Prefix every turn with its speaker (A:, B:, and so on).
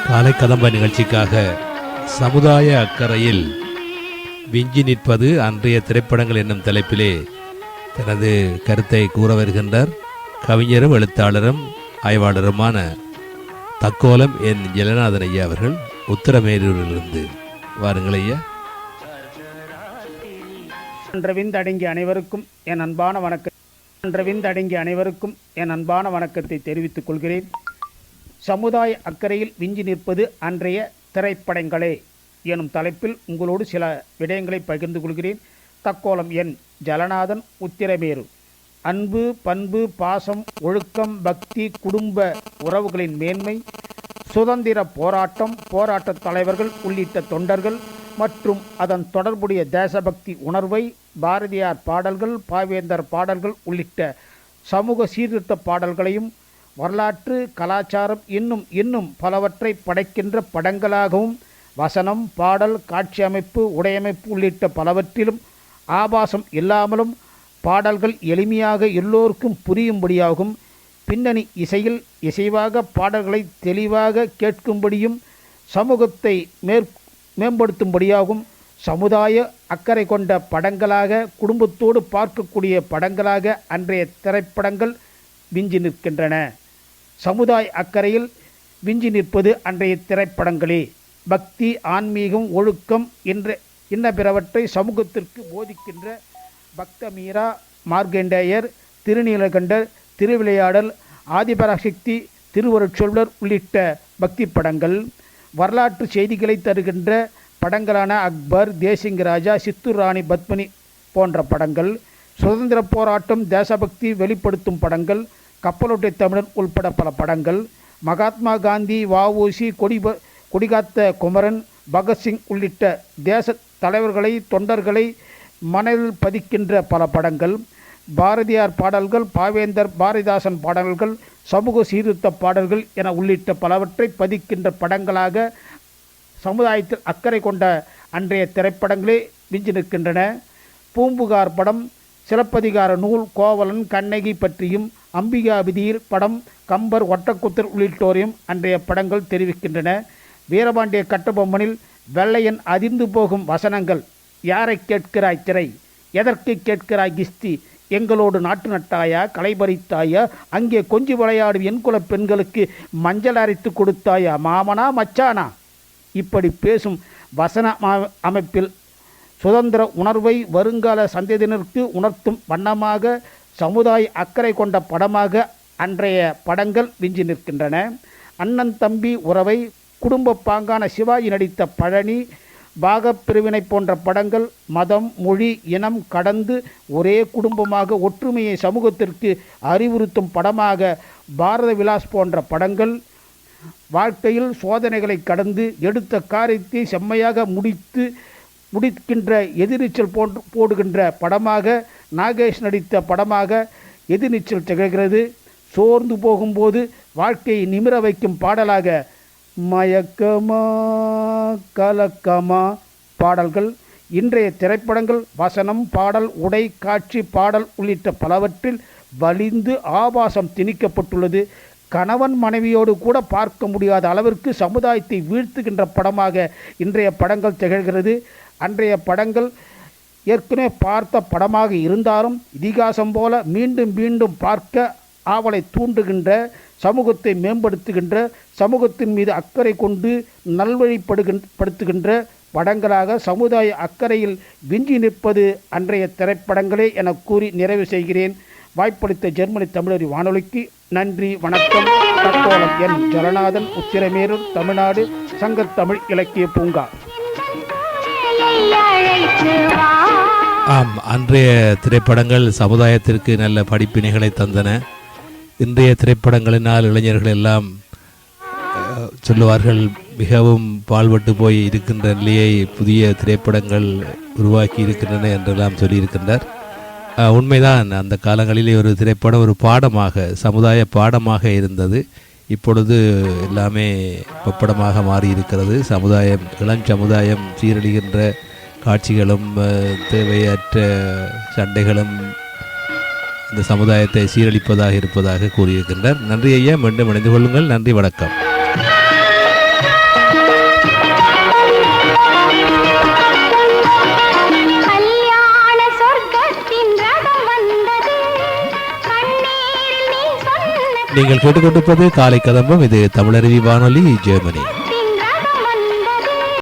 A: காலை கதம்ப நிகழ்ச்சிக்காக சமுதாய அக்கறையில் விஞ்சி நிற்பது அன்றைய திரைப்படங்கள் என்னும் தலைப்பிலே தனது கருத்தை கூற வருகின்றார் கவிஞரும் எழுத்தாளரும் ஆய்வாளருமான தக்கோலம் என் ஜலநாதன் ஐயா அவர்கள் உத்தரமேரூரிலிருந்து. வாருங்கள் ஐயா.
B: அடங்கிய அனைவருக்கும் என் அன்பான வணக்கத்தை தெரிவித்துக் கொள்கிறேன். சமுதாய அக்கறையில் விஞ்சி நிற்பது அன்றைய திரைப்படங்களே எனும் தலைப்பில் உங்களோடு சில விடயங்களை பகிர்ந்து கொள்கிறேன். தக்கோலம் என் ஜலநாதன், உத்திரமேரூர். அன்பு, பண்பு, பாசம், ஒழுக்கம், பக்தி, குடும்ப உறவுகளின் மேன்மை, சுதந்திர போராட்டம், போராட்ட தலைவர்கள் உள்ளிட்ட தொண்டர்கள் மற்றும் அதன் தொடர்புடைய தேசபக்தி உணர்வை பாரதியார் பாடல்கள், பாவேந்தர் பாடல்கள் உள்ளிட்ட சமூக சீர்திருத்த பாடல்களையும் வரலாற்று, கலாச்சாரம் இன்னும் பலவற்றை படைக்கின்ற படங்களாகவும் வசனம், பாடல், காட்சி அமைப்பு, உடையமைப்பு உள்ளிட்ட பலவற்றிலும் ஆபாசம் இல்லாமலும் பாடல்கள் எளிமையாக எல்லோருக்கும் புரியும்படியாகவும் பின்னணி இசையில் இசைவாக பாடல்களை தெளிவாக கேட்கும்படியும் சமூகத்தை மேம்படுத்தும்படியாகவும் சமுதாய அக்கறை கொண்ட படங்களாக குடும்பத்தோடு பார்க்கக்கூடிய படங்களாக அன்றைய திரைப்படங்கள் விஞ்சி நிற்கின்றன. சமுதாய அக்கறையில் விஞ்சி நிற்பது அன்றைய திரைப்படங்களே. பக்தி, ஆன்மீகம், ஒழுக்கம் இன்ன பிறவற்றை சமூகத்திற்கு போதிக்கின்ற பக்த மீரா, மார்க்கண்டேயர், திருநீலகண்டர், திருவிளையாடல், ஆதிபராசக்தி, திருவருட்சொல்வர் உள்ளிட்ட பக்தி படங்கள். வரலாற்று செய்திகளை தருகின்ற படங்களான அக்பர், தேசிங்க ராஜா, சித்தூர் ராணி பத்மினி போன்ற படங்கள். சுதந்திர போராட்டம், தேசபக்தி வெளிப்படுத்தும் படங்கள். கப்பலோட்டை தமிழன் உள்பட பல படங்கள். மகாத்மா காந்தி, வ.உ.சி., கொடிகாத்த குமரன், பகத்சிங் உள்ளிட்ட தேச தலைவர்களை, தொண்டர்களை மனதில் பதிக்கின்ற பல படங்கள். பாரதியார் பாடல்கள், பாவேந்தர், பாரதிதாசன் பாடல்கள், சமூக சீர்திருத்த பாடல்கள் என உள்ளிட்ட பலவற்றை பதிக்கின்ற படங்களாக சமுதாயத்தில் அக்கறை கொண்ட அன்றைய திரைப்படங்களே விஞ்சி நிற்கின்றன. பூம்புகார் படம், சிலப்பதிகார நூல், கோவலன், கண்ணகி பற்றியும், அம்பிகா விதியில் படம், கம்பர், ஒட்டக்குத்தர் உள்ளிட்டோரையும் அன்றைய படங்கள் தெரிவிக்கின்றன. வீரபாண்டிய கட்டபொம்மனில் வெள்ளையன் அதிர்ந்து போகும் வசனங்கள். யாரை கேட்கிறாய் திரை, எதற்கு கேட்கிறாய் கிஸ்தி, எங்களோடு நாட்டு நட்டாயா, களைபறித்தாயா, அங்கே கொஞ்சி விளையாடும் என் குல பெண்களுக்கு மஞ்சள் அரைத்து கொடுத்தாயா, மாமனா மச்சானா, இப்படி பேசும் வசன அமைப்பில் சுதந்திர உணர்வை வருங்கால சந்ததியினருக்கு உணர்த்தும் வண்ணமாக சமுதாய அக்கறை கொண்ட படமாக அன்றைய படங்கள் விஞ்சி நிற்கின்றன. அண்ணன் தம்பி உறவை குடும்ப பாங்கான சிவாஜி நடித்த பழனி, பாகப்பிரிவினை போன்ற படங்கள் மதம், மொழி, இனம் கடந்து ஒரே குடும்பமாக ஒற்றுமையை சமூகத்திற்கு அறிவுறுத்தும் படமாக பாரத விலாஸ் போன்ற படங்கள். வாழ்க்கையில் சோதனைகளை கடந்து எடுத்த காரியத்தை செம்மையாக முடிக்கின்ற எதிர்நீச்சல் போடுகின்ற படமாக நாகேஷ் நடித்த படமாக எதிர்நீச்சல் திகழ்கிறது. சோர்ந்து போகும்போது வாழ்க்கையை நிமிர வைக்கும் பாடலாக மயக்கமா கலக்கமா பாடல்கள். இன்றைய திரைப்படங்கள் வசனம், பாடல், உடை, காட்சி, பாடல் உள்ளிட்ட பலவற்றில் வலிந்து ஆபாசம் திணிக்கப்பட்டுள்ளது. கணவன் மனைவியோடு கூட பார்க்க முடியாத அளவிற்கு சமுதாயத்தை வீழ்த்துகின்ற படமாக இன்றைய படங்கள் திகழ்கிறது. அன்றைய படங்கள் ஏற்கனவே பார்த்த படமாக இருந்தாலும் இதிகாசம் போல மீண்டும் மீண்டும் பார்க்க ஆவலை தூண்டுகின்ற, சமூகத்தை மேம்படுத்துகின்ற, சமூகத்தின் மீது அக்கறை கொண்டு நல்வழிப்படுத்துகின்ற படங்களாக சமுதாய அக்கறையில் விஞ்சி நிற்பது அன்றைய திரைப்படங்களே என கூறி நிறைவு செய்கிறேன். வாய்ப்பளித்த ஜெர்மனி தமிழறி வானொலிக்கு நன்றி, வணக்கம். தக்கோலம் என் ஜலநாதன், உத்திரமேரூர், தமிழ்நாடு, சங்கத்தமிழ் இலக்கிய பூங்கா.
A: ஆம், அன்றைய திரைப்படங்கள் சமுதாயத்திற்கு நல்ல படிப்பினைகளை தந்தன. இன்றைய திரைப்படங்களினால் இளைஞர்கள் எல்லாம் சொல்லுவார்கள், மிகவும் பால்பட்டு போய் இருக்கின்ற நிலையை புதிய திரைப்படங்கள் உருவாக்கி இருக்கின்றன என்றெல்லாம் சொல்லியிருக்கின்றார். உண்மைதான். அந்த காலங்களிலே ஒரு திரைப்படம் ஒரு பாடமாக, சமுதாய பாடமாக இருந்தது. இப்பொழுது எல்லாமே பப்படமாக மாறி இருக்கிறது. சமுதாயம், இளம் சமுதாயம் சீரழிகின்ற காட்சிகளும் தேவையற்ற சண்டைகளும் இந்த சமுதாயத்தை சீரழிப்பதாக இருப்பதாக கூறியிருக்கின்றார். நன்றி ஐயா, மீண்டும் இணைந்து கொள்ளுங்கள். நன்றி, வணக்கம். நீங்கள் கேட்டுக்கொண்டிருப்பது காலை கதம்பம். இது தமிழருவி வானொலி, ஜெர்மனி.